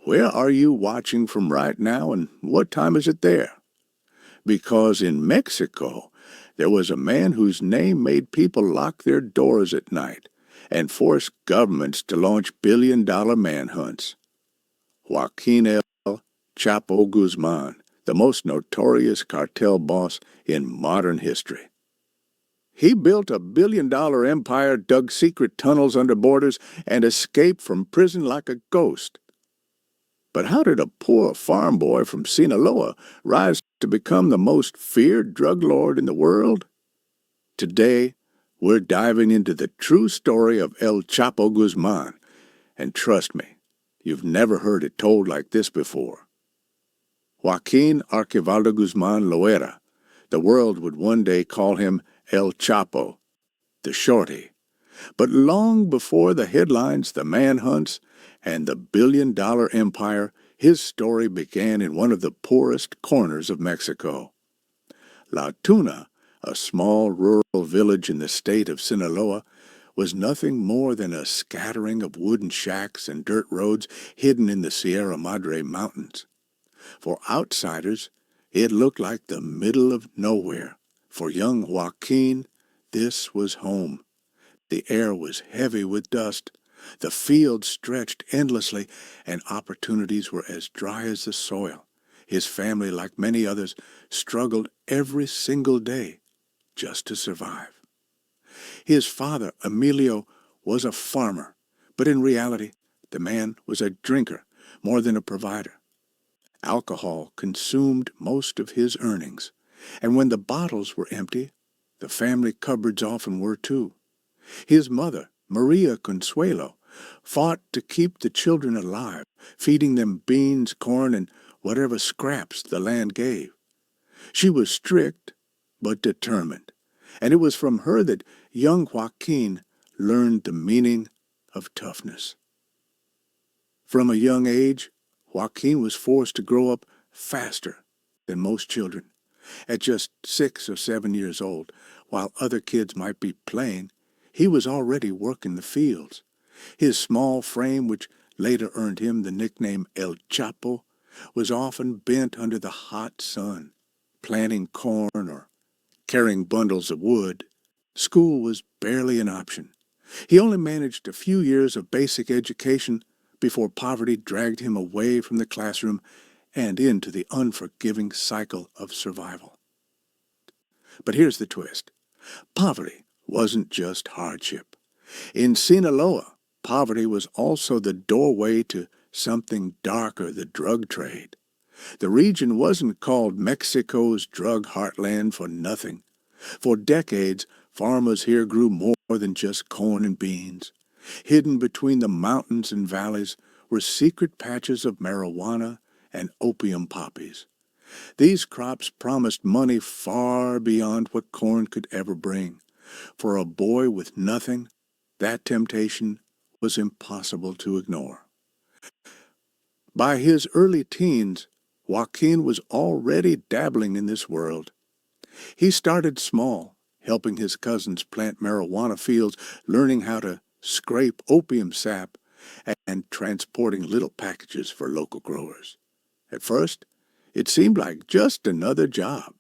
Where are you watching from right now, and what time is it there? Because in Mexico, there was a man whose name made people lock their doors at night and force governments to launch billion-dollar manhunts. Joaquín El Chapo Guzmán, the most notorious cartel boss in modern history. He built a billion-dollar empire, dug secret tunnels under borders, and escaped from prison like a ghost. But how did a poor farm boy from Sinaloa rise to become the most feared drug lord in the world? Today, we're diving into the true story of El Chapo Guzmán, and trust me, you've never heard it told like this before. Joaquín Archibaldo Guzmán Loera, the world would one day call him El Chapo, the shorty. But long before the headlines, the manhunts, and the billion-dollar empire, his story began in one of the poorest corners of Mexico. La Tuna, a small rural village in the state of Sinaloa, was nothing more than a scattering of wooden shacks and dirt roads hidden in the Sierra Madre Mountains. For outsiders, it looked like the middle of nowhere. For young Joaquín, this was home. The air was heavy with dust. The fields stretched endlessly, and opportunities were as dry as the soil. His family, like many others, struggled every single day just to survive. His father, Emilio, was a farmer, but in reality, the man was a drinker more than a provider. Alcohol consumed most of his earnings, and when the bottles were empty, the family cupboards often were too. His mother, Maria Consuelo, fought to keep the children alive, feeding them beans, corn, and whatever scraps the land gave. She was strict but determined, and it was from her that young Joaquín learned the meaning of toughness. From a young age, Joaquín was forced to grow up faster than most children. At just 6 or 7 years old, while other kids might be playing, he was already working the fields. His small frame, which later earned him the nickname El Chapo, was often bent under the hot sun, planting corn or carrying bundles of wood. School was barely an option. He only managed a few years of basic education before poverty dragged him away from the classroom and into the unforgiving cycle of survival. But here's the twist. Poverty wasn't just hardship. In Sinaloa, poverty was also the doorway to something darker, the drug trade. The region wasn't called Mexico's drug heartland for nothing. For decades, farmers here grew more than just corn and beans. Hidden between the mountains and valleys were secret patches of marijuana and opium poppies. These crops promised money far beyond what corn could ever bring. For a boy with nothing, that temptation was impossible to ignore. By his early teens, Joaquín was already dabbling in this world. He started small, helping his cousins plant marijuana fields, learning how to scrape opium sap, and transporting little packages for local growers. At first, it seemed like just another job.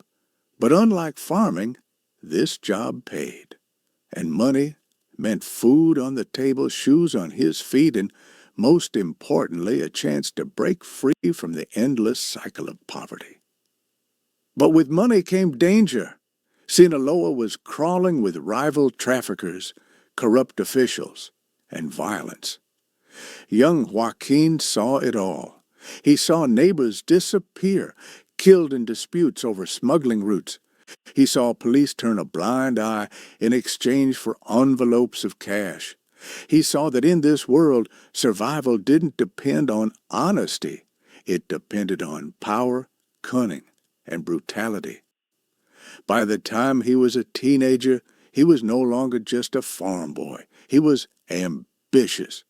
But unlike farming, this job paid. And money meant food on the table, shoes on his feet, and most importantly, a chance to break free from the endless cycle of poverty. But with money came danger. Sinaloa was crawling with rival traffickers, corrupt officials, and violence. Young Joaquín saw it all. He saw neighbors disappear, killed in disputes over smuggling routes. He saw police turn a blind eye in exchange for envelopes of cash. He saw that in this world, survival didn't depend on honesty. It depended on power, cunning, and brutality. By the time he was a teenager, he was no longer just a farm boy. He was ambitious.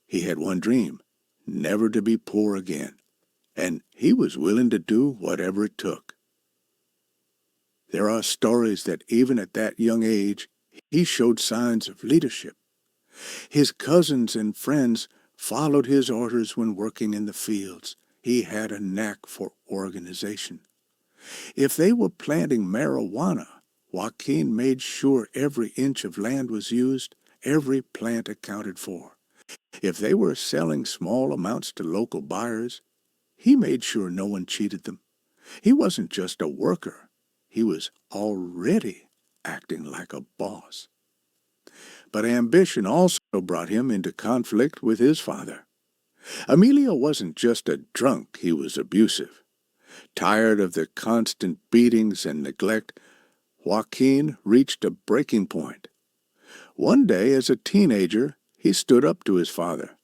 He had one dream, never to be poor again, and he was willing to do whatever it took. There are stories that even at that young age, he showed signs of leadership. His cousins and friends followed his orders when working in the fields. He had a knack for organization. If they were planting marijuana, Joaquín made sure every inch of land was used, every plant accounted for. If they were selling small amounts to local buyers, he made sure no one cheated them. He wasn't just a worker. He was already acting like a boss. But ambition also brought him into conflict with his father. Emilio wasn't just a drunk, he was abusive. Tired of the constant beatings and neglect, Joaquín reached a breaking point. One day, as a teenager, he stood up to his father.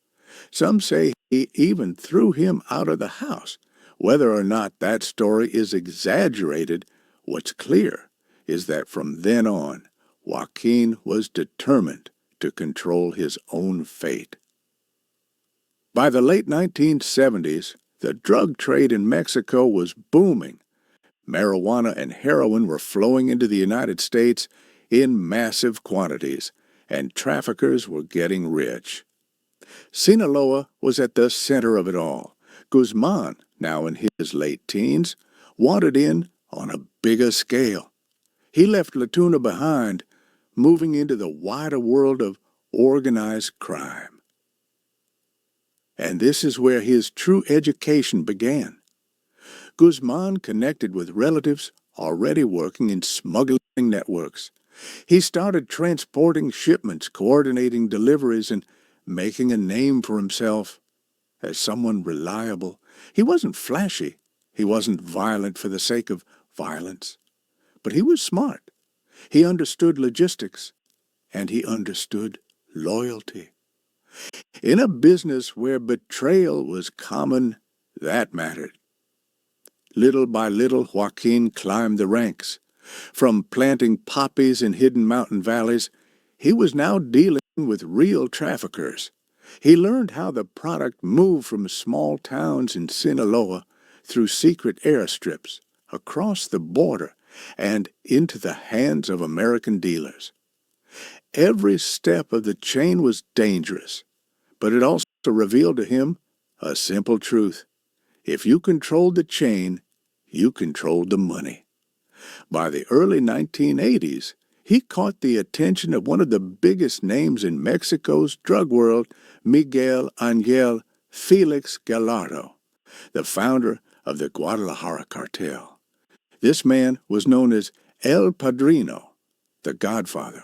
Some say he even threw him out of the house. Whether or not that story is exaggerated, what's clear is that from then on, Joaquín was determined to control his own fate. By the late 1970s, the drug trade in Mexico was booming. Marijuana and heroin were flowing into the United States in massive quantities, and traffickers were getting rich. Sinaloa was at the center of it all. Guzmán, now in his late teens, wanted in on a bigger scale. He left La Tuna behind, moving into the wider world of organized crime. And this is where his true education began. Guzmán connected with relatives already working in smuggling networks. He started transporting shipments, coordinating deliveries, and making a name for himself as someone reliable. He wasn't flashy. He wasn't violent for the sake of violence. But he was smart. He understood logistics, and he understood loyalty. In a business where betrayal was common, that mattered. Little by little, Joaquín climbed the ranks. From planting poppies in hidden mountain valleys, he was now dealing with real traffickers. He learned how the product moved from small towns in Sinaloa through secret airstrips, across the border, and into the hands of American dealers. Every step of the chain was dangerous, but it also revealed to him a simple truth. If you controlled the chain, you controlled the money. By the early 1980s, he caught the attention of one of the biggest names in Mexico's drug world, Miguel Ángel Felix Gallardo, the founder of the Guadalajara cartel. This man was known as El Padrino, the Godfather.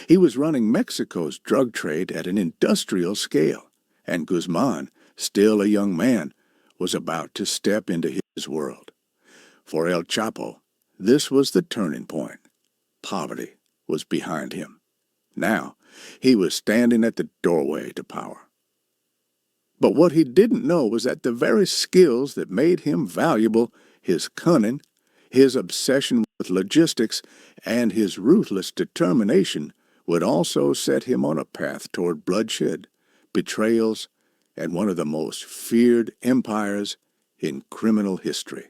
He was running Mexico's drug trade at an industrial scale, and Guzmán, still a young man, was about to step into his world. For El Chapo, this was the turning point. Poverty was behind him. Now, he was standing at the doorway to power. But what he didn't know was that the very skills that made him valuable, his cunning, his obsession with logistics, and his ruthless determination, would also set him on a path toward bloodshed, betrayals, and one of the most feared empires in criminal history.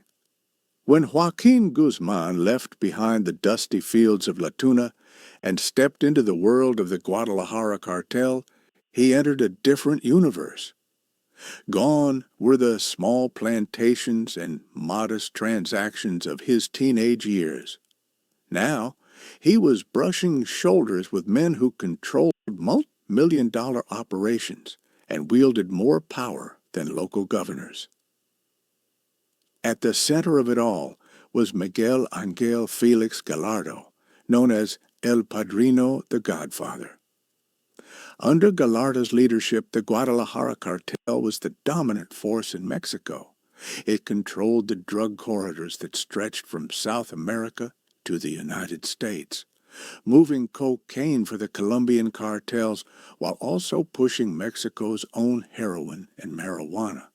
When Joaquín Guzmán left behind the dusty fields of La Tuna and stepped into the world of the Guadalajara cartel, he entered a different universe. Gone were the small plantations and modest transactions of his teenage years. Now, he was brushing shoulders with men who controlled multi-million-dollar operations and wielded more power than local governors. At the center of it all was Miguel Ángel Felix Gallardo, known as El Padrino, the Godfather. Under Gallardo's leadership, the Guadalajara cartel was the dominant force in Mexico. It controlled the drug corridors that stretched from South America to the United States, moving cocaine for the Colombian cartels while also pushing Mexico's own heroin and marijuana.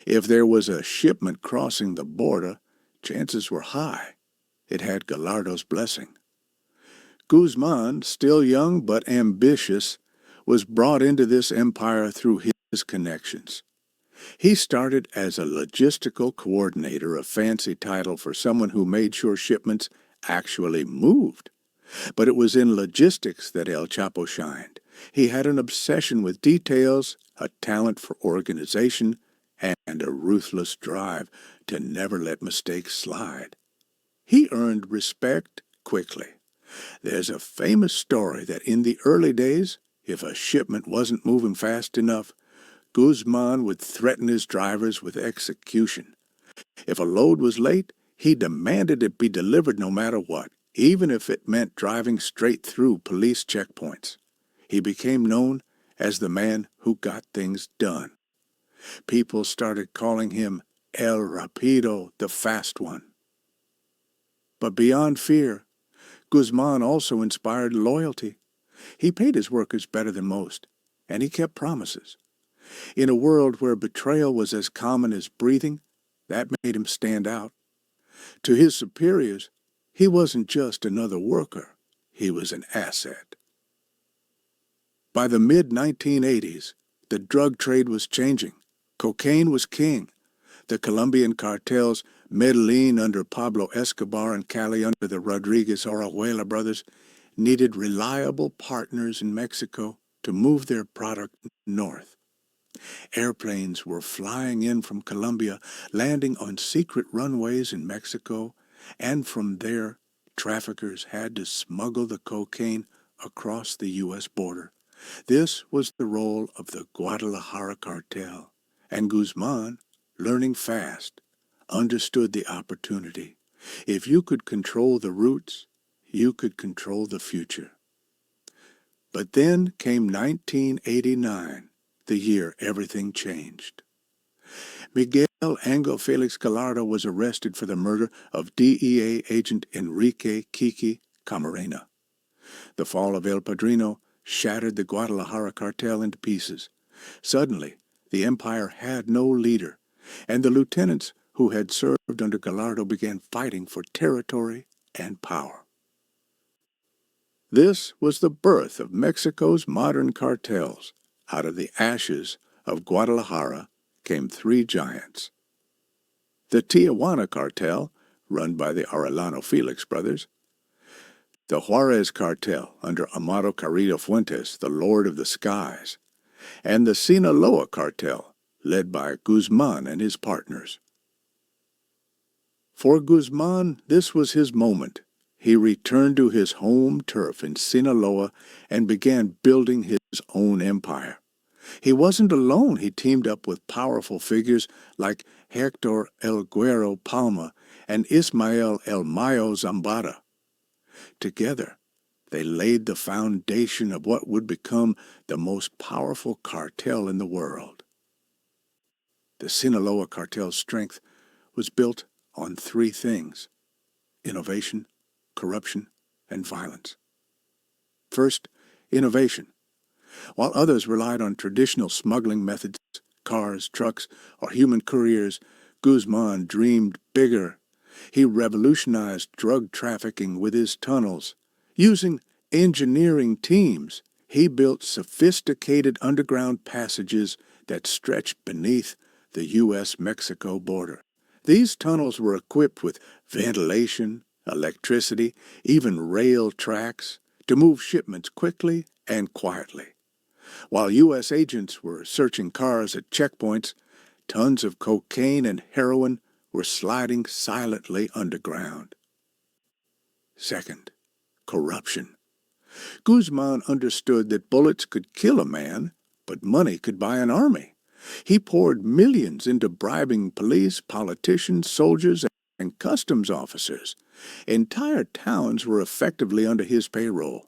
If there was a shipment crossing the border, chances were high it had Gallardo's blessing. Guzmán, still young but ambitious, was brought into this empire through his connections. He started as a logistical coordinator, a fancy title for someone who made sure shipments actually moved. But it was in logistics that El Chapo shined. He had an obsession with details, a talent for organization, and a ruthless drive to never let mistakes slide. He earned respect quickly. There's a famous story that in the early days, if a shipment wasn't moving fast enough, Guzmán would threaten his drivers with execution. If a load was late, he demanded it be delivered no matter what, even if it meant driving straight through police checkpoints. He became known as the man who got things done. People started calling him El Rapido, the Fast One. But beyond fear, Guzmán also inspired loyalty. He paid his workers better than most, and he kept promises. In a world where betrayal was as common as breathing, that made him stand out. To his superiors, he wasn't just another worker. He was an asset. By the mid-1980s, the drug trade was changing. Cocaine was king. The Colombian cartels, Medellin under Pablo Escobar and Cali under the Rodriguez-Orihuela brothers, needed reliable partners in Mexico to move their product north. Airplanes were flying in from Colombia, landing on secret runways in Mexico, and from there, traffickers had to smuggle the cocaine across the U.S. border. This was the role of the Guadalajara cartel, and Guzmán, learning fast, understood the opportunity. If you could control the routes, you could control the future. But then came 1989, the year everything changed. Miguel Angel Felix Gallardo was arrested for the murder of DEA agent Enrique Kiki Camarena. The fall of El Padrino shattered the Guadalajara cartel into pieces. Suddenly, the empire had no leader, and the lieutenants who had served under Gallardo began fighting for territory and power. This was the birth of Mexico's modern cartels. Out of the ashes of Guadalajara came three giants. The Tijuana cartel, run by the Arellano Felix brothers, the Juarez cartel under Amado Carrillo Fuentes, the Lord of the Skies, and the Sinaloa cartel, led by Guzmán and his partners. For Guzmán, this was his moment. He returned to his home turf in Sinaloa and began building his own empire. He wasn't alone. He teamed up with powerful figures like Hector El Güero Palma and Ismael El Mayo Zambada. Together, they laid the foundation of what would become the most powerful cartel in the world. The Sinaloa cartel's strength was built on three things: innovation, corruption, and violence. First, innovation. While others relied on traditional smuggling methods, cars, trucks, or human couriers, Guzmán dreamed bigger. He revolutionized drug trafficking with his tunnels. Using engineering teams, he built sophisticated underground passages that stretched beneath the U.S.-Mexico border. These tunnels were equipped with ventilation, electricity, even rail tracks to move shipments quickly and quietly. While U.S. agents were searching cars at checkpoints, tons of cocaine and heroin were sliding silently underground. Second, corruption. Guzmán understood that bullets could kill a man, but money could buy an army. He poured millions into bribing police, politicians, soldiers, and customs officers. Entire towns were effectively under his payroll.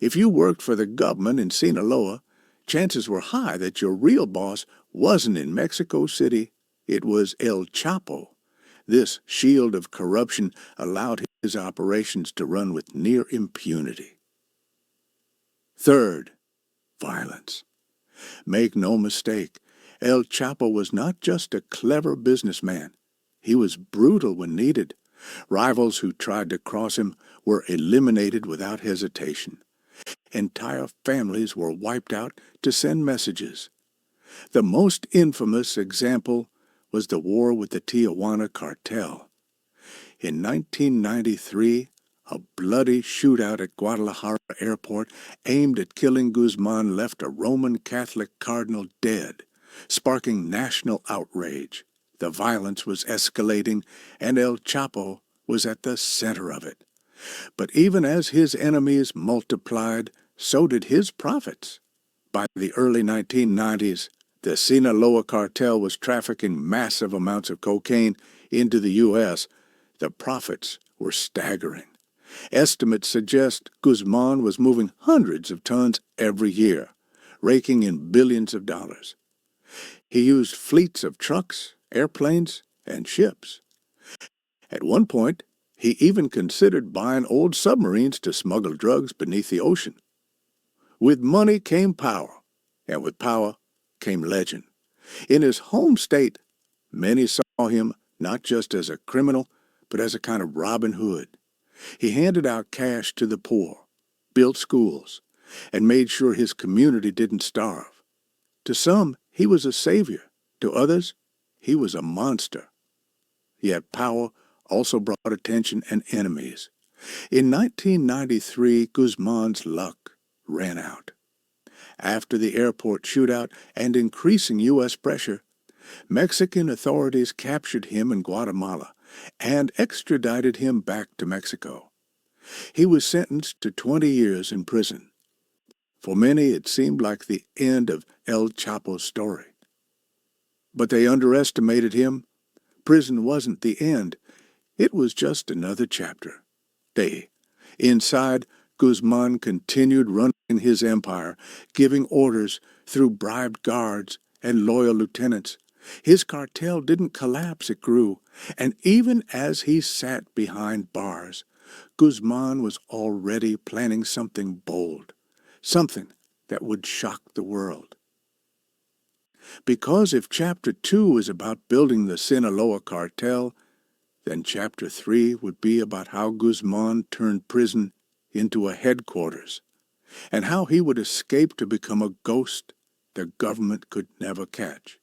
If you worked for the government in Sinaloa, chances were high that your real boss wasn't in Mexico City. It was El Chapo. This shield of corruption allowed his operations to run with near impunity. Third, violence. Make no mistake, El Chapo was not just a clever businessman. He was brutal when needed. Rivals who tried to cross him were eliminated without hesitation. Entire families were wiped out to send messages. The most infamous example was the war with the Tijuana cartel. In 1993, A bloody shootout at Guadalajara airport aimed at killing Guzmán left a Roman Catholic cardinal dead, sparking national outrage. The violence was escalating, and El Chapo was at the center of it. But even as his enemies multiplied, so did his profits. By the early 1990s, the Sinaloa cartel was trafficking massive amounts of cocaine into the U.S. The profits were staggering. Estimates suggest Guzmán was moving hundreds of tons every year, raking in billions of dollars. He used fleets of trucks, airplanes, and ships. At one point, he even considered buying old submarines to smuggle drugs beneath the ocean. With money came power, and with power came legend. In his home state, many saw him not just as a criminal, but as a kind of Robin Hood. He handed out cash to the poor, built schools, and made sure his community didn't starve. To some, he was a savior. To others, he was a monster. Yet power also brought attention and enemies. In 1993, Guzmán's luck ran out. After the airport shootout and increasing U.S. pressure, Mexican authorities captured him in Guatemala and extradited him back to Mexico. He was sentenced to 20 years in prison. For many, it seemed like the end of El Chapo's story. But they underestimated him. Prison wasn't the end. It was just another chapter. Inside, Guzmán continued running his empire, giving orders through bribed guards and loyal lieutenants. His cartel didn't collapse, it grew. And even as he sat behind bars, Guzmán was already planning something bold, something that would shock the world. Because if Chapter 2 is about building the Sinaloa cartel, then Chapter 3 would be about how Guzmán turned prison into a headquarters, and how he would escape to become a ghost the government could never catch.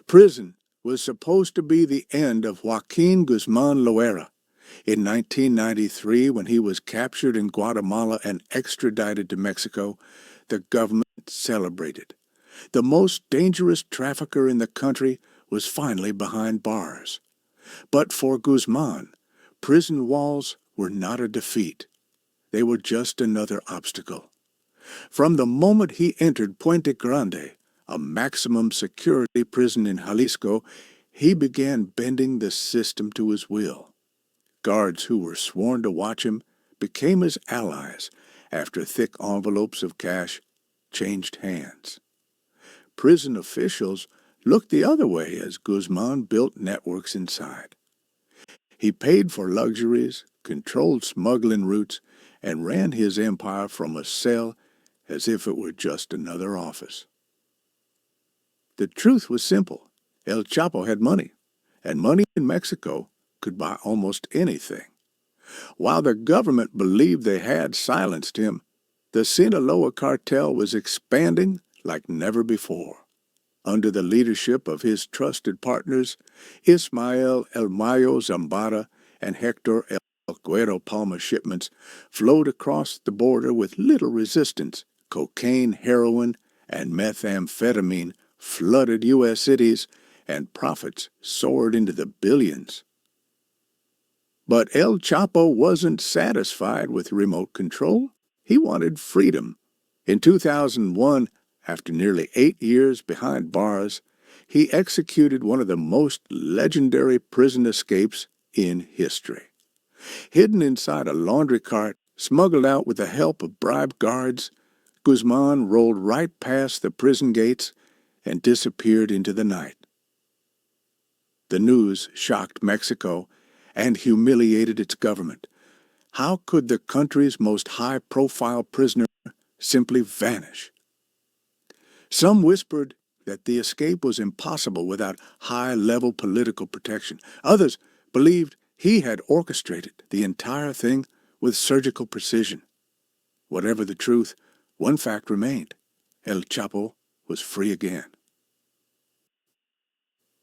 Prison was supposed to be the end of Joaquín Guzmán Loera. In 1993, when he was captured in Guatemala and extradited to Mexico, the government celebrated. The most dangerous trafficker in the country was finally behind bars. But for Guzmán, prison walls were not a defeat. They were just another obstacle. From the moment he entered Puente Grande, a maximum security prison in Jalisco, he began bending the system to his will. Guards who were sworn to watch him became his allies after thick envelopes of cash changed hands. Prison officials looked the other way as Guzmán built networks inside. He paid for luxuries, controlled smuggling routes, and ran his empire from a cell as if it were just another office. The truth was simple. El Chapo had money, and money in Mexico could buy almost anything. While the government believed they had silenced him, the Sinaloa cartel was expanding like never before. Under the leadership of his trusted partners, Ismael El Mayo Zambada and Hector El Güero Palma, shipments flowed across the border with little resistance. Cocaine, heroin, and methamphetamine flooded U.S. cities, and profits soared into the billions. But El Chapo wasn't satisfied with remote control. He wanted freedom. In 2001, after nearly 8 years behind bars, he executed one of the most legendary prison escapes in history. Hidden inside a laundry cart, smuggled out with the help of bribed guards, Guzmán rolled right past the prison gates and disappeared into the night. The news shocked Mexico and humiliated its government. How could the country's most high-profile prisoner simply vanish? Some whispered that the escape was impossible without high-level political protection. Others believed he had orchestrated the entire thing with surgical precision. Whatever the truth, one fact remained. El Chapo was free again.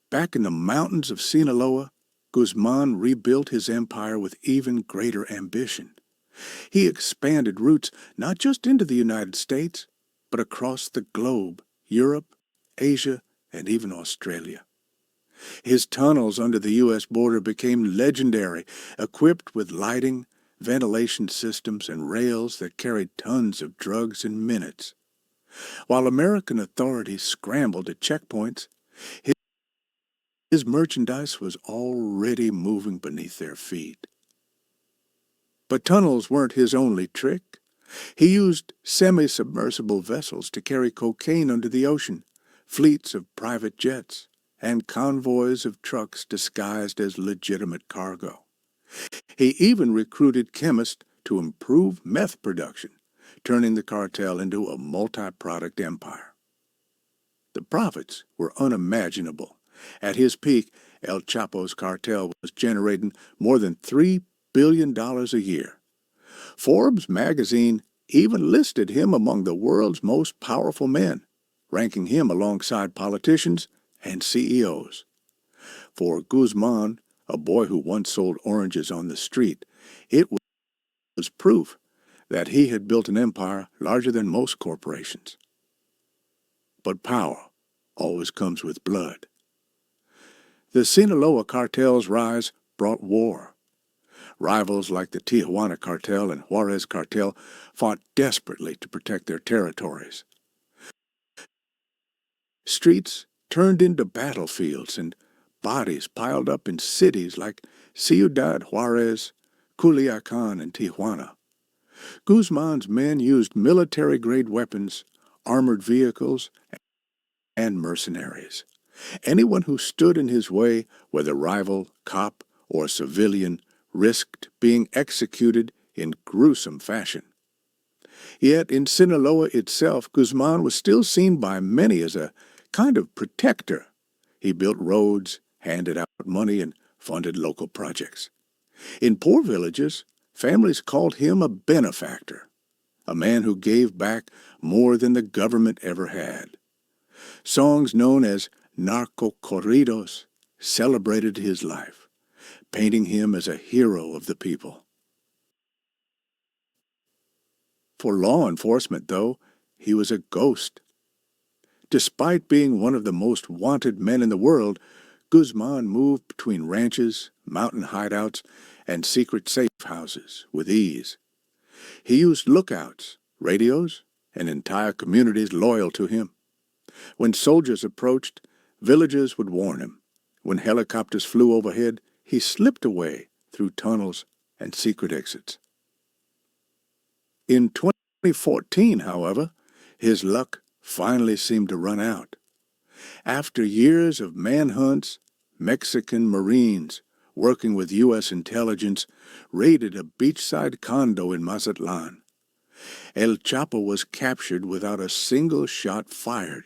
Back in the mountains of Sinaloa, Guzmán rebuilt his empire with even greater ambition. He expanded routes not just into the United States, but across the globe, Europe, Asia, and even Australia. His tunnels under the U.S. border became legendary, equipped with lighting, ventilation systems, and rails that carried tons of drugs in minutes. While American authorities scrambled at checkpoints, his merchandise was already moving beneath their feet. But tunnels weren't his only trick. He used semi-submersible vessels to carry cocaine under the ocean, fleets of private jets, and convoys of trucks disguised as legitimate cargo. He even recruited chemists to improve meth production, turning the cartel into a multi-product empire. The profits were unimaginable. At his peak, El Chapo's cartel was generating more than $3 billion a year. Forbes magazine even listed him among the world's most powerful men, ranking him alongside politicians and CEOs. For Guzmán, a boy who once sold oranges on the street, it was proof that he had built an empire larger than most corporations. But power always comes with blood. The Sinaloa cartel's rise brought war. Rivals like the Tijuana cartel and Juarez cartel fought desperately to protect their territories. Streets turned into battlefields and bodies piled up in cities like Ciudad Juarez, Culiacán, and Tijuana. Guzmán's men used military-grade weapons, armored vehicles, and mercenaries. Anyone who stood in his way, whether rival, cop, or civilian, risked being executed in gruesome fashion. Yet in Sinaloa itself, Guzmán was still seen by many as a kind of protector. He built roads, handed out money, and funded local projects. In poor villages, families called him a benefactor, a man who gave back more than the government ever had. Songs known as narco corridos celebrated his life, painting him as a hero of the people. For law enforcement, though, he was a ghost. Despite being one of the most wanted men in the world, Guzmán moved between ranches, mountain hideouts, and secret safe houses with ease. He used lookouts, radios, and entire communities loyal to him. When soldiers approached, villagers would warn him. When helicopters flew overhead, he slipped away through tunnels and secret exits. In 2014, however, his luck finally seemed to run out. After years of manhunts, Mexican Marines working with U.S. intelligence raided a beachside condo in Mazatlan. El Chapo was captured without a single shot fired.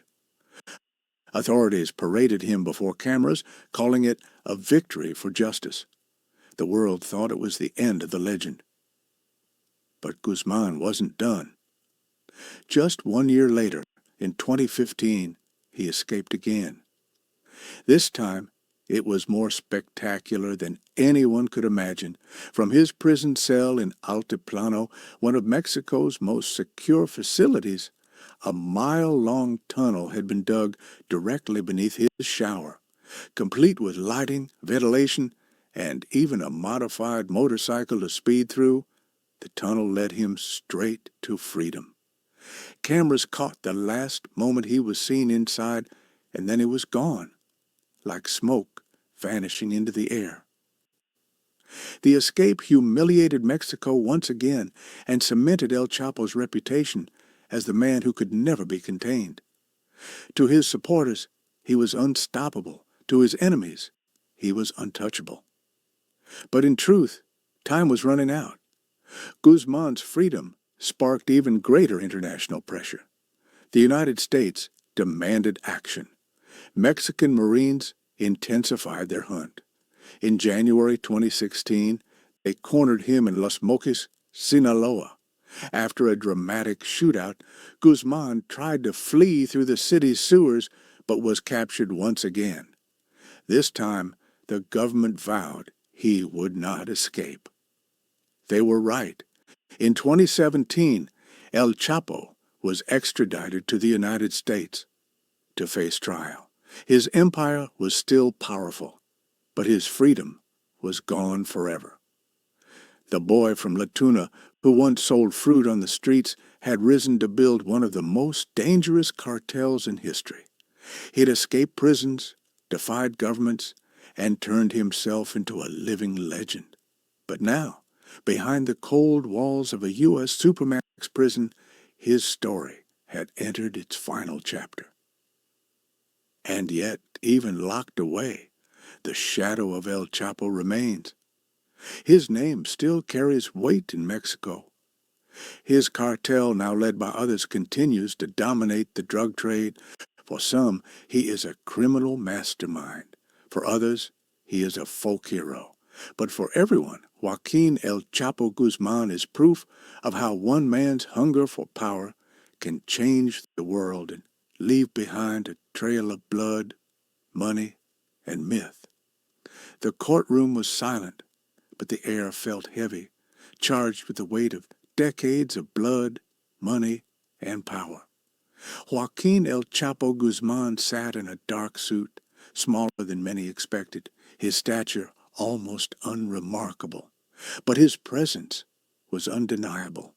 Authorities paraded him before cameras, calling it a victory for justice. The world thought it was the end of the legend. But Guzmán wasn't done. Just 1 year later, in 2015, he escaped again. This time, it was more spectacular than anyone could imagine. From his prison cell in Altiplano, one of Mexico's most secure facilities, a mile-long tunnel had been dug directly beneath his shower, complete with lighting, ventilation, and even a modified motorcycle to speed through. The tunnel led him straight to freedom. Cameras caught the last moment he was seen inside, and then he was gone, like smoke vanishing into the air. The escape humiliated Mexico once again and cemented El Chapo's reputation as the man who could never be contained. To his supporters, he was unstoppable. To his enemies, he was untouchable. But in truth, time was running out. Guzmán's freedom sparked even greater international pressure. The United States demanded action. Mexican Marines intensified their hunt. In January 2016, they cornered him in Los Mochis, Sinaloa. After a dramatic shootout, Guzmán tried to flee through the city's sewers, but was captured once again. This time, the government vowed he would not escape. They were right. In 2017, El Chapo was extradited to the United States to face trial. His empire was still powerful, but his freedom was gone forever. The boy from La Tuna, who once sold fruit on the streets, had risen to build one of the most dangerous cartels in history. He'd escaped prisons, defied governments, and turned himself into a living legend. But now, behind the cold walls of a U.S. Supermax prison, his story had entered its final chapter. And yet, even locked away, the shadow of El Chapo remains. His name still carries weight in Mexico. His cartel, now led by others, continues to dominate the drug trade. For some, he is a criminal mastermind. For others, he is a folk hero. But for everyone, Joaquín El Chapo Guzmán is proof of how one man's hunger for power can change the world and leave behind a trail of blood, money, and myth. The courtroom was silent, but the air felt heavy, charged with the weight of decades of blood, money, and power. Joaquín El Chapo Guzmán sat in a dark suit, smaller than many expected, his stature almost unremarkable. But his presence was undeniable.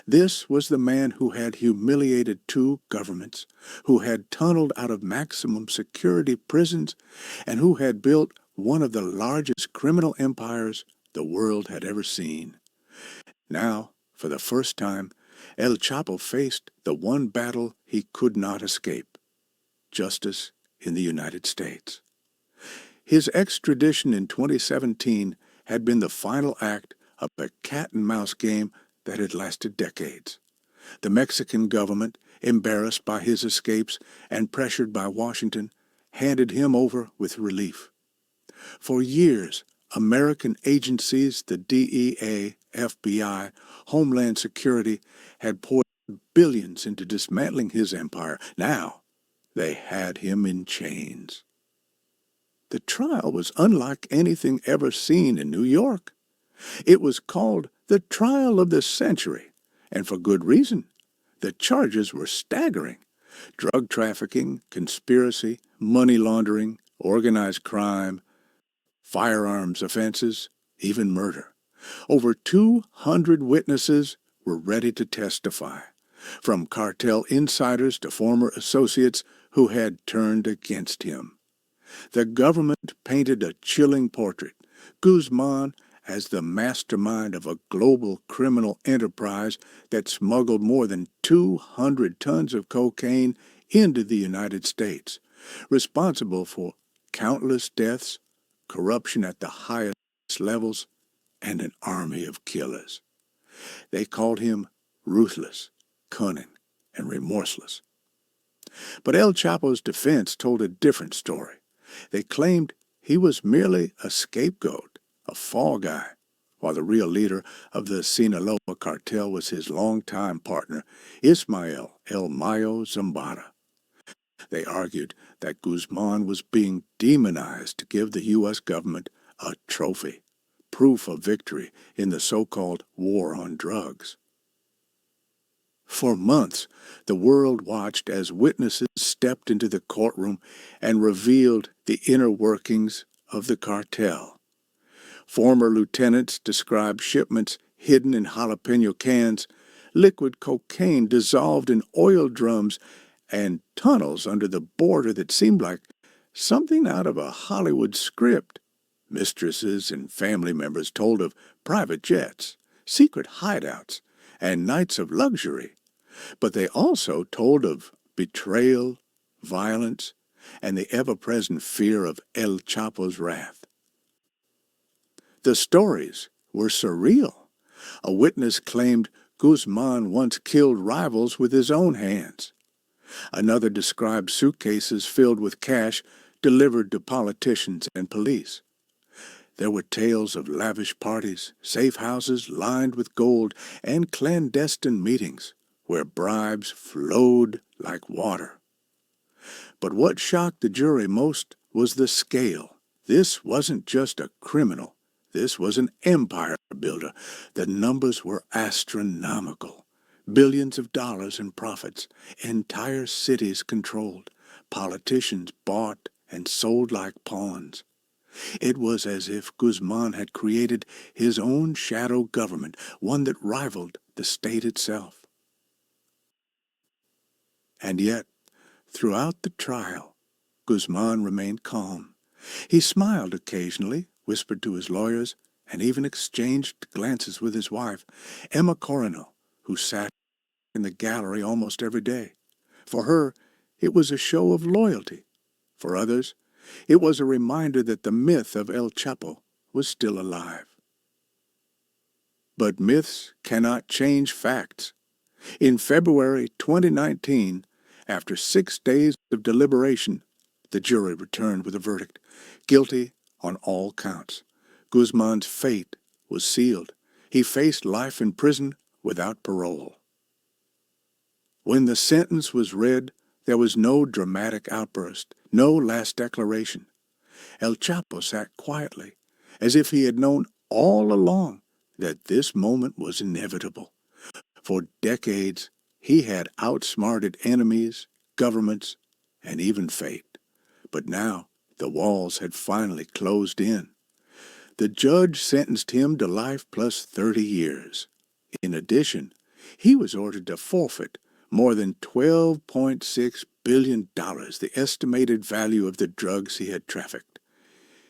This was the man who had humiliated two governments, who had tunneled out of maximum security prisons, and who had built one of the largest criminal empires the world had ever seen. Now, for the first time, El Chapo faced the one battle he could not escape: justice in the United States. His extradition in 2017 had been the final act of a cat-and-mouse game that had lasted decades. The Mexican government, embarrassed by his escapes and pressured by Washington, handed him over with relief. For years, American agencies, the DEA, FBI, Homeland Security, had poured billions into dismantling his empire. Now, they had him in chains. The trial was unlike anything ever seen in New York. It was called the trial of the century, and for good reason. The charges were staggering: drug trafficking, conspiracy, money laundering, organized crime, firearms offenses, even murder. Over 200 witnesses were ready to testify, from cartel insiders to former associates who had turned against him. The government painted a chilling portrait: Guzmán as the mastermind of a global criminal enterprise that smuggled more than 200 tons of cocaine into the United States, responsible for countless deaths, corruption at the highest levels, and an army of killers. They called him ruthless, cunning, and remorseless. But El Chapo's defense told a different story. They claimed he was merely a scapegoat, a fall guy, while the real leader of the Sinaloa cartel was his longtime partner, Ismael El Mayo Zambada. They argued that Guzmán was being demonized to give the U.S. government a trophy, proof of victory in the so-called war on drugs. For months, the world watched as witnesses stepped into the courtroom and revealed the inner workings of the cartel. Former lieutenants described shipments hidden in jalapeno cans, liquid cocaine dissolved in oil drums, and tunnels under the border that seemed like something out of a Hollywood script. Mistresses and family members told of private jets, secret hideouts, and nights of luxury. But they also told of betrayal, violence, and the ever-present fear of El Chapo's wrath. The stories were surreal. A witness claimed Guzmán once killed rivals with his own hands. Another described suitcases filled with cash delivered to politicians and police. There were tales of lavish parties, safe houses lined with gold, and clandestine meetings where bribes flowed like water. But what shocked the jury most was the scale, This wasn't just a criminal. This was an empire builder. The numbers were astronomical. Billions of dollars in profits. Entire cities controlled. Politicians bought and sold like pawns. It was as if Guzmán had created his own shadow government, one that rivaled the state itself. And yet, throughout the trial, Guzmán remained calm. He smiled occasionally, whispered to his lawyers, and even exchanged glances with his wife, Emma Coronel, who sat in the gallery almost every day. For her, it was a show of loyalty. For others, it was a reminder that the myth of El Chapo was still alive. But myths cannot change facts. In February 2019, after 6 days of deliberation, the jury returned with a verdict, guilty on all counts. Guzmán's fate was sealed. He faced life in prison without parole. When the sentence was read, there was no dramatic outburst, no last declaration. El Chapo sat quietly, as if he had known all along that this moment was inevitable. For decades, he had outsmarted enemies, governments, and even fate. But now, the walls had finally closed in. The judge sentenced him to life plus 30 years. In addition, he was ordered to forfeit more than $12.6 billion, the estimated value of the drugs he had trafficked.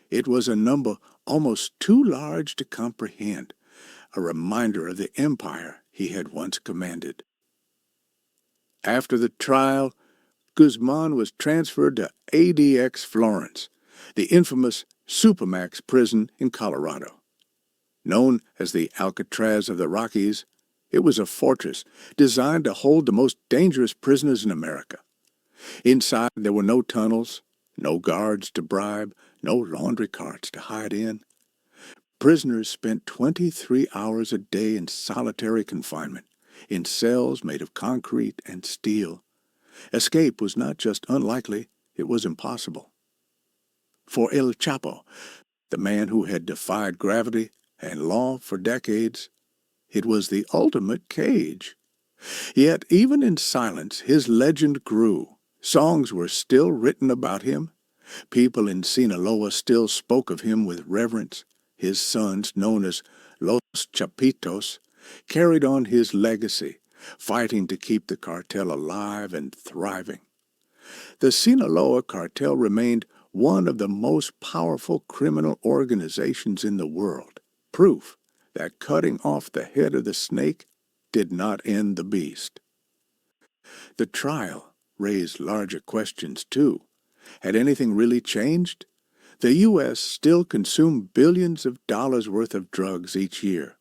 It was a number almost too large to comprehend, a reminder of the empire he had once commanded. After the trial, Guzmán was transferred to ADX Florence, the infamous Supermax prison in Colorado. Known as the Alcatraz of the Rockies, it was a fortress designed to hold the most dangerous prisoners in America. Inside, there were no tunnels, no guards to bribe, no laundry carts to hide in. Prisoners spent 23 hours a day in solitary confinement, in cells made of concrete and steel. Escape was not just unlikely, it was impossible. For El Chapo, the man who had defied gravity and law for decades, it was the ultimate cage. Yet, even in silence, his legend grew. Songs were still written about him. People in Sinaloa still spoke of him with reverence. His sons, known as Los Chapitos, carried on his legacy, fighting to keep the cartel alive and thriving. The Sinaloa cartel remained one of the most powerful criminal organizations in the world, proof that cutting off the head of the snake did not end the beast. The trial raised larger questions, too. Had anything really changed? The U.S. still consumed billions of dollars worth of drugs each year.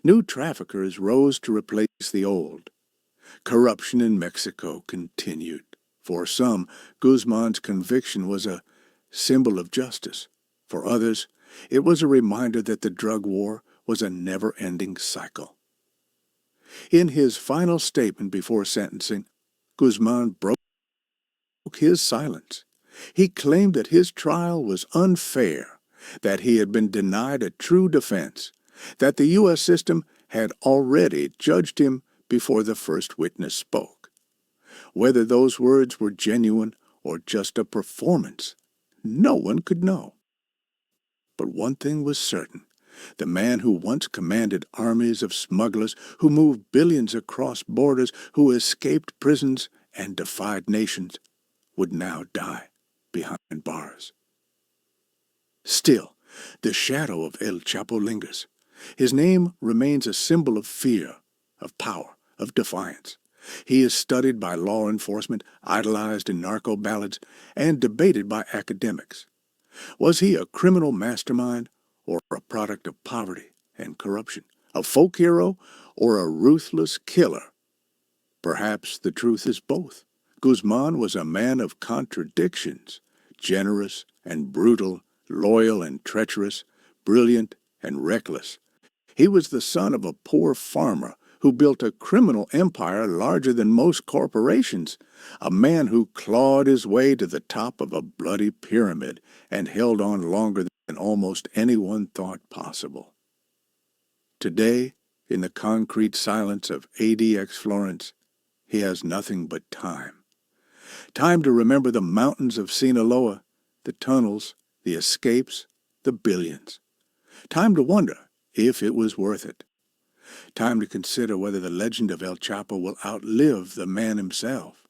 New traffickers rose to replace the old. Corruption in Mexico continued. For some, Guzmán's conviction was a symbol of justice. For others, it was a reminder that the drug war was a never-ending cycle. In his final statement before sentencing, Guzmán broke his silence. He claimed that his trial was unfair, that he had been denied a true defense, that the U.S. system had already judged him before the first witness spoke. Whether those words were genuine or just a performance, no one could know. But one thing was certain. The man who once commanded armies of smugglers, who moved billions across borders, who escaped prisons and defied nations, would now die behind bars. Still, the shadow of El Chapo lingers. His name remains a symbol of fear, of power, of defiance. He is studied by law enforcement, idolized in narco ballads, and debated by academics. Was he a criminal mastermind or a product of poverty and corruption? A folk hero or a ruthless killer? Perhaps the truth is both. Guzmán was a man of contradictions, generous and brutal, loyal and treacherous, brilliant and reckless. He was the son of a poor farmer who built a criminal empire larger than most corporations, a man who clawed his way to the top of a bloody pyramid and held on longer than almost anyone thought possible. Today, in the concrete silence of ADX Florence, he has nothing but time. Time to remember the mountains of Sinaloa, the tunnels, the escapes, the billions. Time to wonder if it was worth it. Time to consider whether the legend of El Chapo will outlive the man himself.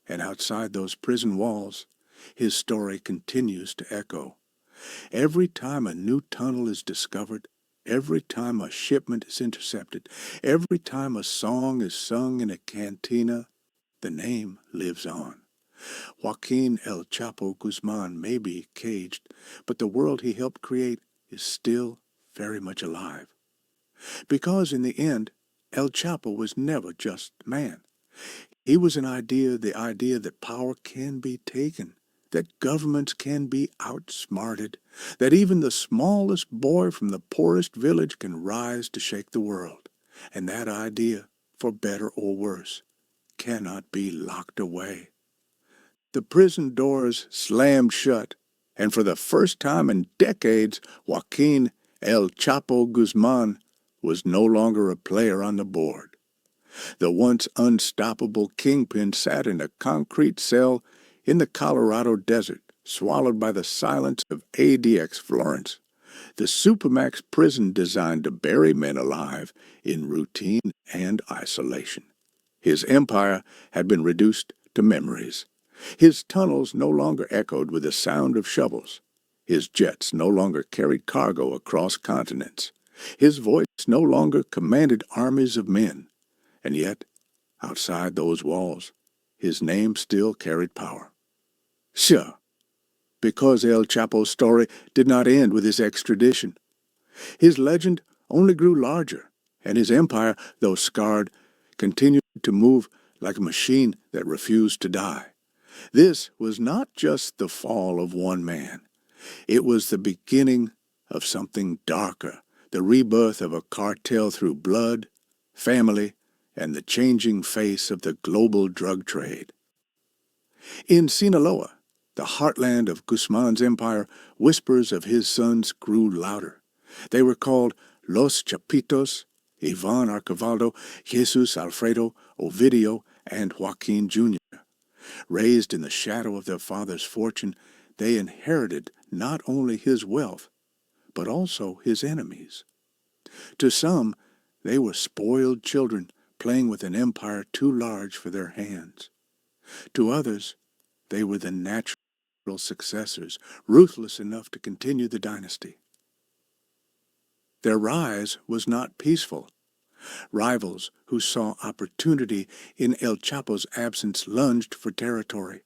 And outside those prison walls, his story continues to echo. Every time a new tunnel is discovered, every time a shipment is intercepted, every time a song is sung in a cantina, the name lives on. Joaquín El Chapo Guzmán may be caged, but the world he helped create is still very much alive. Because in the end, El Chapo was never just man. He was the idea that power can be taken, that governments can be outsmarted, that even the smallest boy from the poorest village can rise to shake the world. And that idea, for better or worse, cannot be locked away. The prison doors slammed shut, and for the first time in decades, Joaquín El Chapo Guzmán was no longer a player on the board. The once unstoppable kingpin sat in a concrete cell in the Colorado desert, swallowed by the silence of ADX Florence, the supermax prison designed to bury men alive in routine and isolation. His empire had been reduced to memories. His tunnels no longer echoed with the sound of shovels. His jets no longer carried cargo across continents. His voice no longer commanded armies of men. And yet, outside those walls, his name still carried power. Sure, because El Chapo's story did not end with his extradition. His legend only grew larger, and his empire, though scarred, continued to move like a machine that refused to die. This was not just the fall of one man. It was the beginning of something darker, the rebirth of a cartel through blood, family, and the changing face of the global drug trade. In Sinaloa, the heartland of Guzmán's empire, whispers of his sons grew louder. They were called Los Chapitos, Ivan Archivaldo, Jesus Alfredo, Ovidio, and Joaquín Jr. Raised in the shadow of their father's fortune, they inherited not only his wealth, but also his enemies. To some, they were spoiled children playing with an empire too large for their hands. To others, they were the natural successors, ruthless enough to continue the dynasty. Their rise was not peaceful. Rivals who saw opportunity in El Chapo's absence lunged for territory.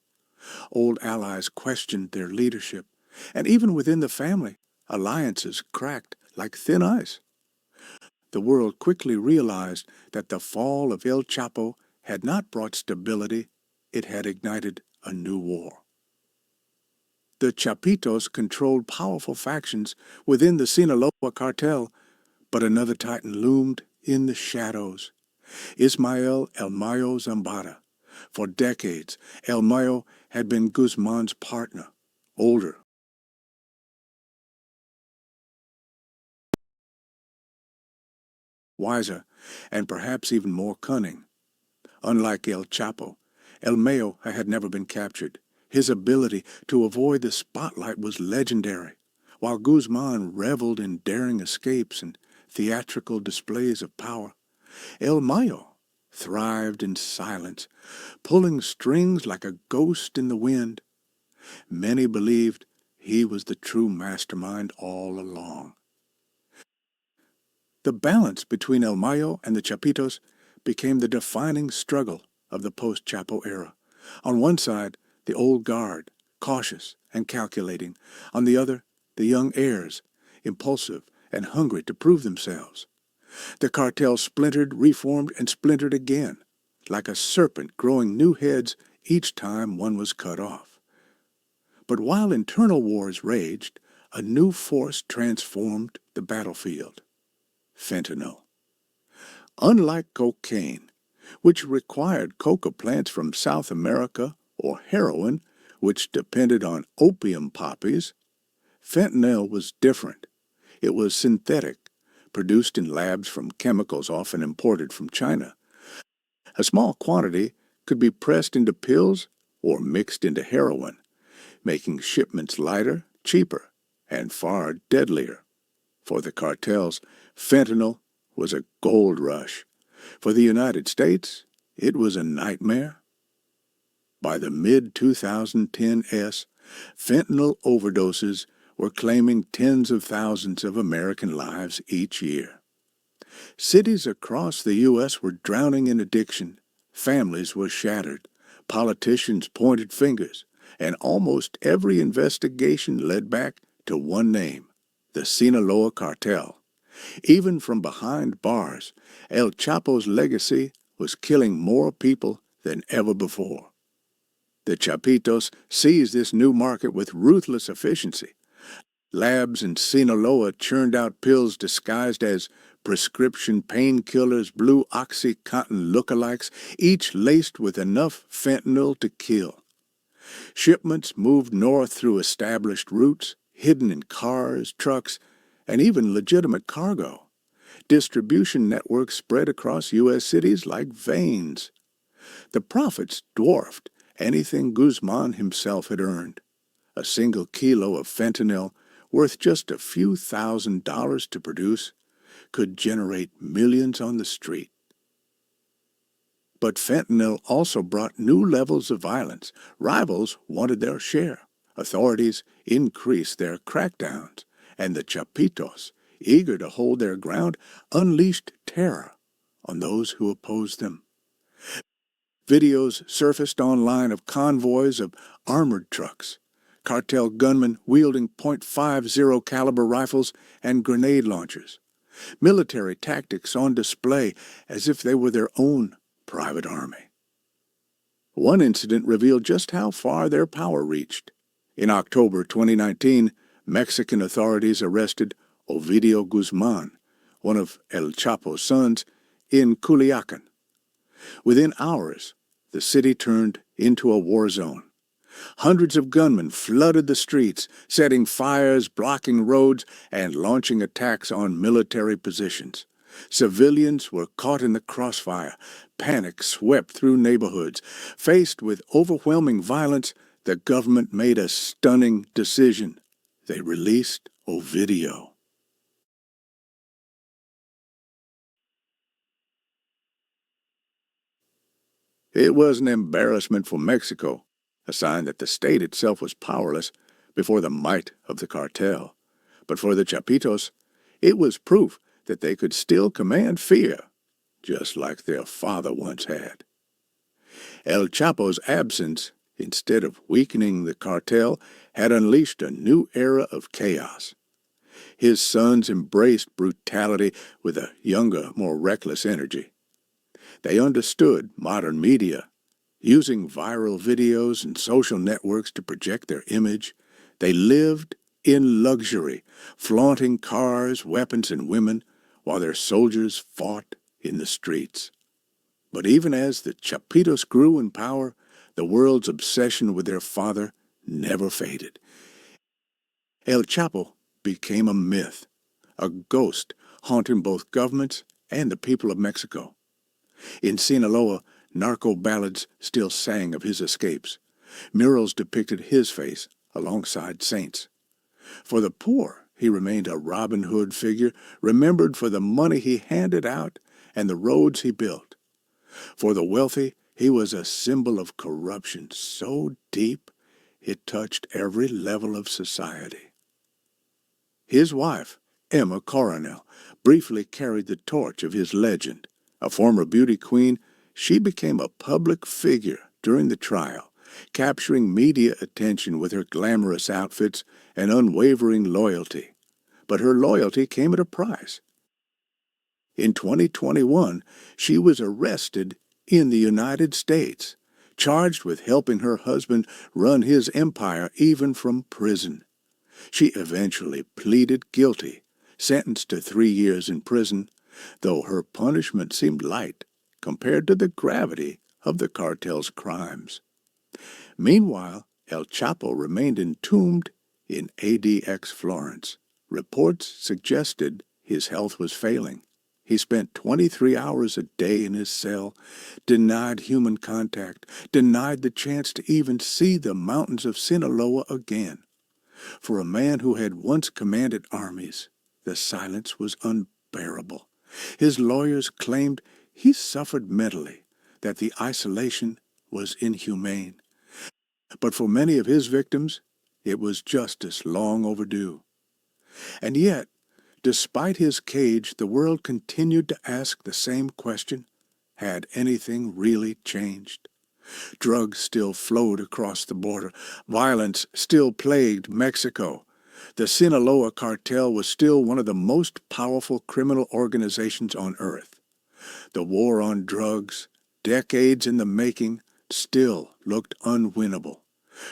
Old allies questioned their leadership, and even within the family, alliances cracked like thin ice. The world quickly realized that the fall of El Chapo had not brought stability, it had ignited a new war. The Chapitos controlled powerful factions within the Sinaloa cartel, but another titan loomed in the shadows. Ismael El Mayo Zambada. For decades, El Mayo had been Guzmán's partner, older, wiser, and perhaps even more cunning. Unlike El Chapo, El Mayo had never been captured. His ability to avoid the spotlight was legendary, while Guzmán reveled in daring escapes and theatrical displays of power. El Mayo thrived in silence, pulling strings like a ghost in the wind. Many believed he was the true mastermind all along. The balance between El Mayo and the Chapitos became the defining struggle of the post-Chapo era. On one side, the old guard, cautious and calculating. On the other, the young heirs, impulsive and hungry to prove themselves. The cartel splintered, reformed, and splintered again, like a serpent growing new heads each time one was cut off. But while internal wars raged, a new force transformed the battlefield: fentanyl. Unlike cocaine, which required coca plants from South America, or heroin, which depended on opium poppies, fentanyl was different. It was synthetic, produced in labs from chemicals often imported from China. A small quantity could be pressed into pills or mixed into heroin, making shipments lighter, cheaper, and far deadlier. For the cartels, fentanyl was a gold rush. For the United States, it was a nightmare. By the mid-2010s, fentanyl overdoses were claiming tens of thousands of American lives each year. Cities across the U.S. were drowning in addiction. Families were shattered. Politicians pointed fingers. And almost every investigation led back to one name, the Sinaloa cartel. Even from behind bars, El Chapo's legacy was killing more people than ever before. The Chapitos seized this new market with ruthless efficiency. Labs in Sinaloa churned out pills disguised as prescription painkillers, blue OxyContin lookalikes, each laced with enough fentanyl to kill. Shipments moved north through established routes, hidden in cars, trucks, and even legitimate cargo. Distribution networks spread across U.S. cities like veins. The profits dwarfed anything Guzmán himself had earned. A single kilo of fentanyl, worth just a few $1,000s to produce, could generate millions on the street. But fentanyl also brought new levels of violence. Rivals wanted their share. Authorities increased their crackdowns, and the Chapitos, eager to hold their ground, unleashed terror on those who opposed them. Videos surfaced online of convoys of armored trucks, cartel gunmen wielding .50 caliber rifles and grenade launchers, military tactics on display as if they were their own private army. One incident revealed just how far their power reached. In October 2019, Mexican authorities arrested Ovidio Guzmán, one of El Chapo's sons, in Culiacán. Within hours, the city turned into a war zone. Hundreds of gunmen flooded the streets, setting fires, blocking roads, and launching attacks on military positions. Civilians were caught in the crossfire. Panic swept through neighborhoods. Faced with overwhelming violence, the government made a stunning decision. They released Ovidio. It was an embarrassment for Mexico, a sign that the state itself was powerless before the might of the cartel. But for the Chapitos, it was proof that they could still command fear, just like their father once had. El Chapo's absence, instead of weakening the cartel, had unleashed a new era of chaos. His sons embraced brutality with a younger, more reckless energy. They understood modern media. Using viral videos and social networks to project their image, they lived in luxury, flaunting cars, weapons, and women, while their soldiers fought in the streets. But even as the Chapitos grew in power, the world's obsession with their father never faded. El Chapo became a myth, a ghost haunting both governments and the people of Mexico. In Sinaloa, narco ballads still sang of his escapes. Murals depicted his face alongside saints. For the poor, he remained a Robin Hood figure, remembered for the money he handed out and the roads he built. For the wealthy, he was a symbol of corruption so deep it touched every level of society. His wife, Emma Coronel, briefly carried the torch of his legend. A former beauty queen, she became a public figure during the trial, capturing media attention with her glamorous outfits and unwavering loyalty. But her loyalty came at a price. In 2021, she was arrested in the United States, charged with helping her husband run his empire even from prison. She eventually pleaded guilty, sentenced to 3 years in prison, though her punishment seemed light compared to the gravity of the cartel's crimes. Meanwhile, El Chapo remained entombed in ADX Florence. Reports suggested his health was failing. He spent 23 hours a day in his cell, denied human contact, denied the chance to even see the mountains of Sinaloa again. For a man who had once commanded armies, the silence was unbearable. His lawyers claimed he suffered mentally, that the isolation was inhumane. But for many of his victims, it was justice long overdue. And yet, despite his cage, the world continued to ask the same question: had anything really changed? Drugs still flowed across the border. Violence still plagued Mexico. The Sinaloa cartel was still one of the most powerful criminal organizations on earth. The war on drugs, decades in the making, still looked unwinnable.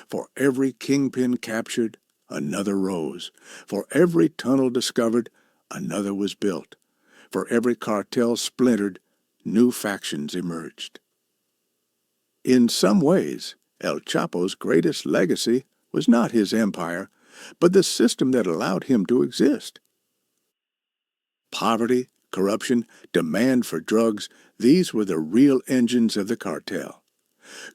For every kingpin captured, another rose. For every tunnel discovered, another was built. For every cartel splintered, new factions emerged. In some ways, El Chapo's greatest legacy was not his empire, but the system that allowed him to exist. Poverty, corruption, demand for drugs, these were the real engines of the cartel.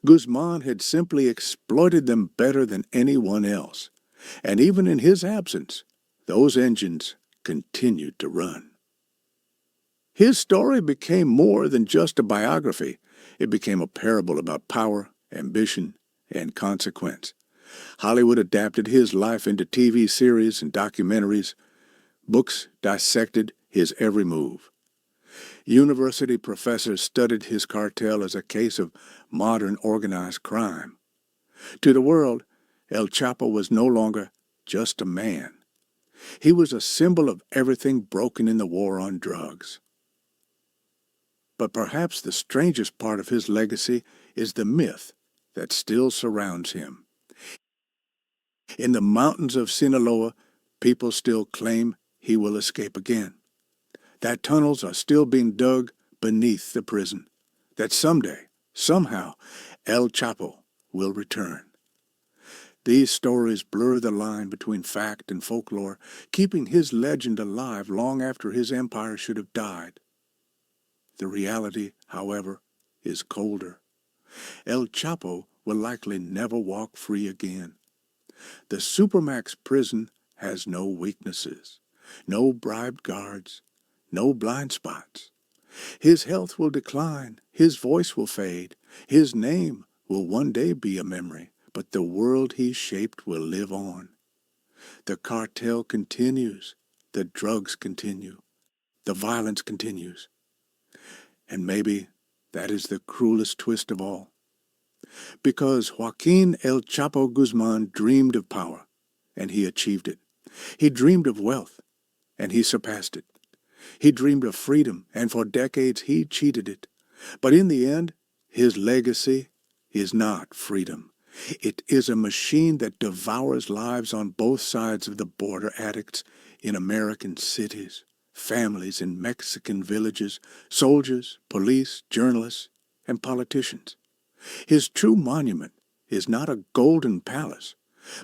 Guzmán had simply exploited them better than anyone else, and even in his absence, those engines continued to run. His story became more than just a biography. It became a parable about power, ambition, and consequence. Hollywood adapted his life into TV series and documentaries. Books dissected his every move. University professors studied his cartel as a case of modern organized crime. To the world, El Chapo was no longer just a man. He was a symbol of everything broken in the war on drugs. But perhaps the strangest part of his legacy is the myth that still surrounds him. In the mountains of Sinaloa, people still claim he will escape again, that tunnels are still being dug beneath the prison, that someday, somehow, El Chapo will return. These stories blur the line between fact and folklore, keeping his legend alive long after his empire should have died. The reality, however, is colder. El Chapo will likely never walk free again. The Supermax prison has no weaknesses, no bribed guards, no blind spots. His health will decline, his voice will fade, his name will one day be a memory, but the world he shaped will live on. The cartel continues, the drugs continue, the violence continues. And maybe that is the cruelest twist of all. Because Joaquín El Chapo Guzmán dreamed of power, and he achieved it. He dreamed of wealth, and he surpassed it. He dreamed of freedom, and for decades he cheated it. But in the end, his legacy is not freedom. It is a machine that devours lives on both sides of the border, addicts in American cities, families in Mexican villages, soldiers, police, journalists, and politicians. His true monument is not a golden palace,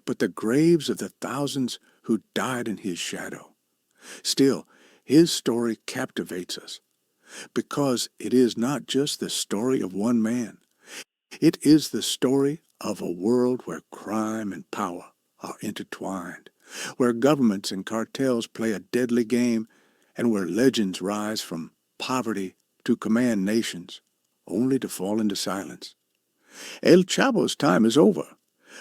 but the graves of the thousands who died in his shadow. Still, his story captivates us, because it is not just the story of one man. It is the story of a world where crime and power are intertwined, where governments and cartels play a deadly game, and where legends rise from poverty to command nations, only to fall into silence. El Chapo's time is over,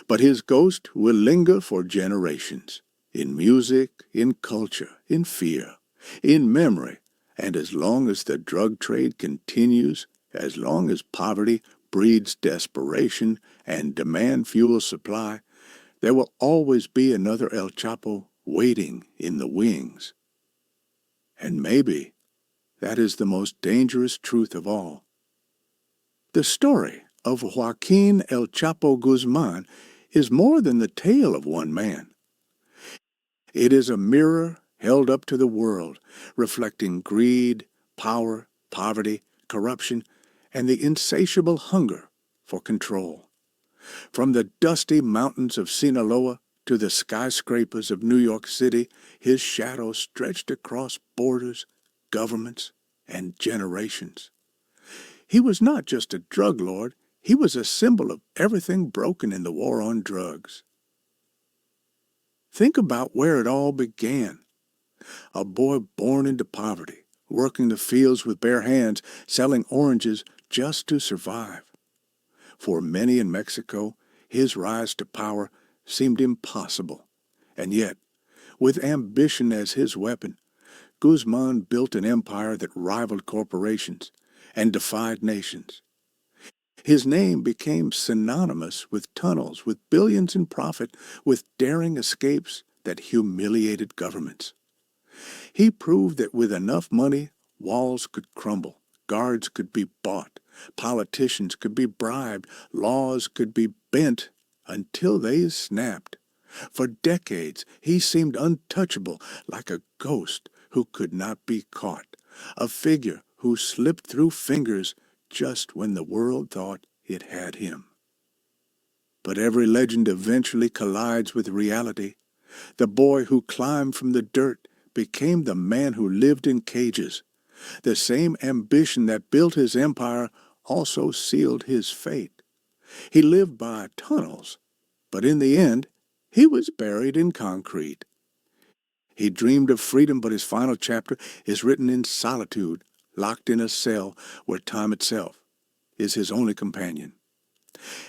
but his ghost will linger for generations, in music, in culture, in fear, in memory, and as long as the drug trade continues, as long as poverty breeds desperation and demand fuels supply, there will always be another El Chapo waiting in the wings. And maybe that is the most dangerous truth of all. The story of Joaquín El Chapo Guzmán is more than the tale of one man. It is a mirror held up to the world, reflecting greed, power, poverty, corruption, and the insatiable hunger for control. From the dusty mountains of Sinaloa to the skyscrapers of New York City, his shadow stretched across borders, governments, and generations. He was not just a drug lord, he was a symbol of everything broken in the war on drugs. Think about where it all began. A boy born into poverty, working the fields with bare hands, selling oranges just to survive. For many in Mexico, his rise to power seemed impossible. And yet, with ambition as his weapon, Guzman built an empire that rivaled corporations and defied nations. His name became synonymous with tunnels, with billions in profit, with daring escapes that humiliated governments. He proved that with enough money, walls could crumble, guards could be bought, politicians could be bribed, laws could be bent until they snapped. For decades, he seemed untouchable, like a ghost who could not be caught, a figure who slipped through fingers just when the world thought it had him. But every legend eventually collides with reality. The boy who climbed from the dirt became the man who lived in cages. The same ambition that built his empire also sealed his fate. He lived by tunnels, but in the end, he was buried in concrete. He dreamed of freedom, but his final chapter is written in solitude, locked in a cell where time itself is his only companion.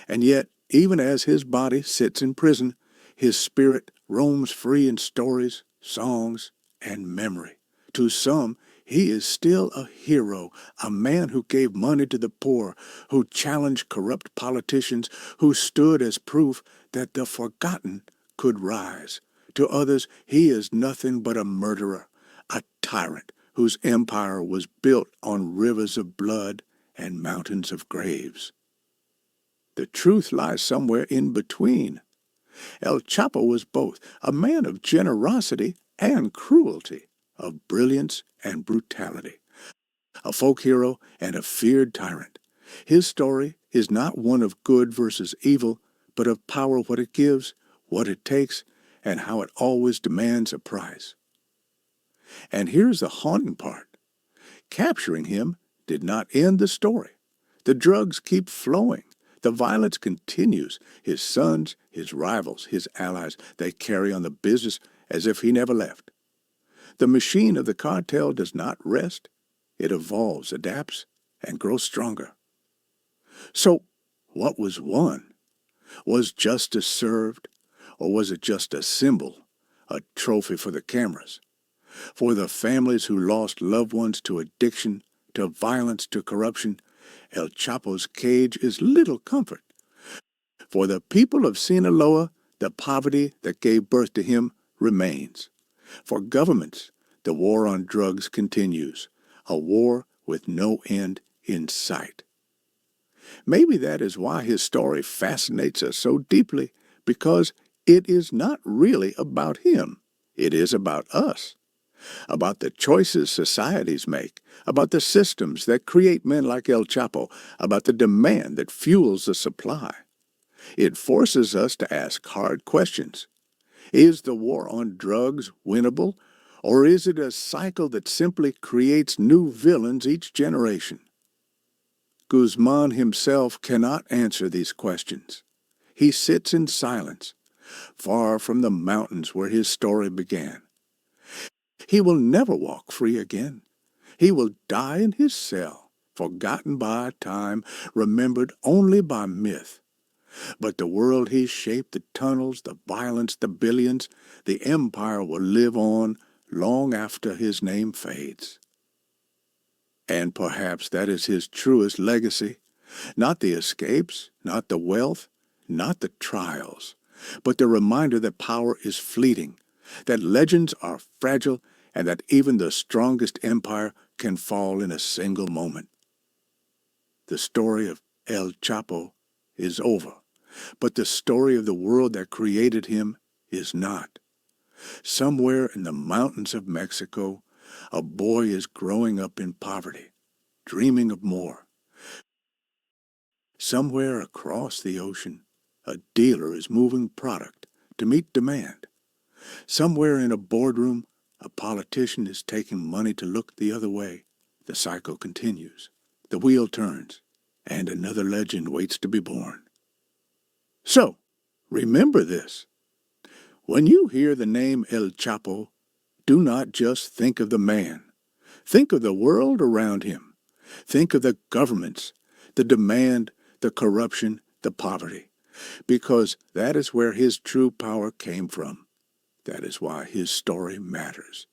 And yet, even as his body sits in prison, his spirit roams free in stories, songs, and memory. To some, he is still a hero, a man who gave money to the poor, who challenged corrupt politicians, who stood as proof that the forgotten could rise. To others, he is nothing but a murderer, a tyrant whose empire was built on rivers of blood and mountains of graves. The truth lies somewhere in between. El Chapo was both a man of generosity and cruelty, of brilliance and brutality, a folk hero and a feared tyrant. His story is not one of good versus evil, but of power, what it gives, what it takes, and how it always demands a price. And here's the haunting part. Capturing him did not end the story. The drugs keep flowing. The violence continues. His sons, his rivals, his allies, they carry on the business as if he never left. The machine of the cartel does not rest. It evolves, adapts, and grows stronger. So, what was won? Was justice served, or was it just a symbol, a trophy for the cameras? For the families who lost loved ones to addiction, to violence, to corruption, El Chapo's cage is little comfort. For the people of Sinaloa, the poverty that gave birth to him remains. For governments, the war on drugs continues, a war with no end in sight. Maybe that is why his story fascinates us so deeply, because it is not really about him. It is about us, about the choices societies make, about the systems that create men like El Chapo, about the demand that fuels the supply. It forces us to ask hard questions. Is the war on drugs winnable, or is it a cycle that simply creates new villains each generation? Guzman himself cannot answer these questions. He sits in silence, far from the mountains where his story began. He will never walk free again. He will die in his cell, forgotten by time, remembered only by myth. But the world he shaped, the tunnels, the violence, the billions, the empire will live on long after his name fades. And perhaps that is his truest legacy. Not the escapes, not the wealth, not the trials, but the reminder that power is fleeting, that legends are fragile, and that even the strongest empire can fall in a single moment. The story of El Chapo is over, but the story of the world that created him is not. Somewhere in the mountains of Mexico, A boy is growing up in poverty, dreaming of more. Somewhere across the ocean, a dealer is moving product to meet demand. Somewhere in a boardroom, a politician is taking money to look the other way. The cycle continues. The wheel turns, and another legend waits to be born. So, remember this. When you hear the name El Chapo, do not just think of the man. Think of the world around him. Think of the governments, the demand, the corruption, the poverty, because that is where his true power came from. That is why his story matters.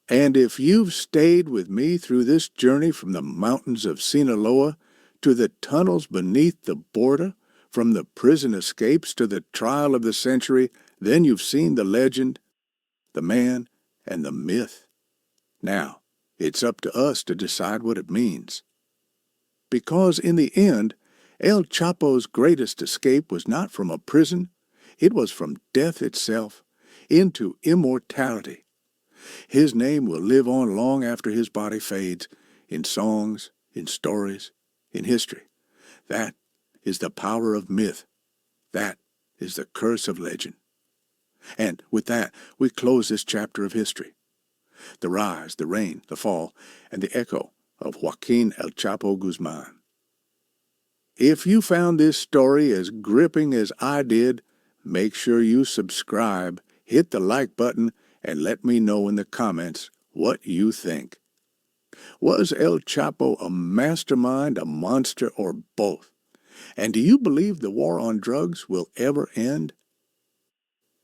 And if you've stayed with me through this journey from the mountains of Sinaloa to the tunnels beneath the border, from the prison escapes to the trial of the century, then you've seen the legend, the man, and the myth. Now, it's up to us to decide what it means. Because in the end, El Chapo's greatest escape was not from a prison, it was from death itself into immortality. His name will live on long after his body fades, in songs, in stories, in history. That is the power of myth. That is the curse of legend. And with that, we close this chapter of history. The rise, the reign, the fall, and the echo of Joaquín El Chapo Guzmán. If you found this story as gripping as I did, make sure you subscribe, hit the like button, and let me know in the comments what you think. Was El Chapo a mastermind, a monster, or both? And do you believe the war on drugs will ever end?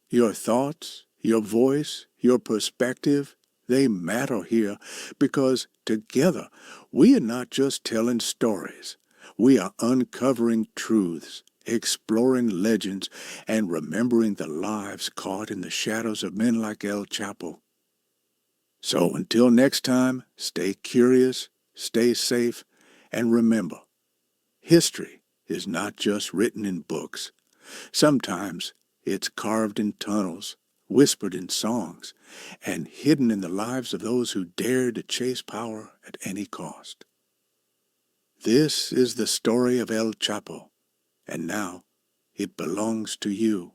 Your thoughts, your voice, your perspective, they matter here because together we are not just telling stories. We are uncovering truths, exploring legends, and remembering the lives caught in the shadows of men like El Chapo. So until next time, stay curious, stay safe, and remember, history is not just written in books. Sometimes it's carved in tunnels, whispered in songs, and hidden in the lives of those who dare to chase power at any cost. This is the story of El Chapo, and now it belongs to you.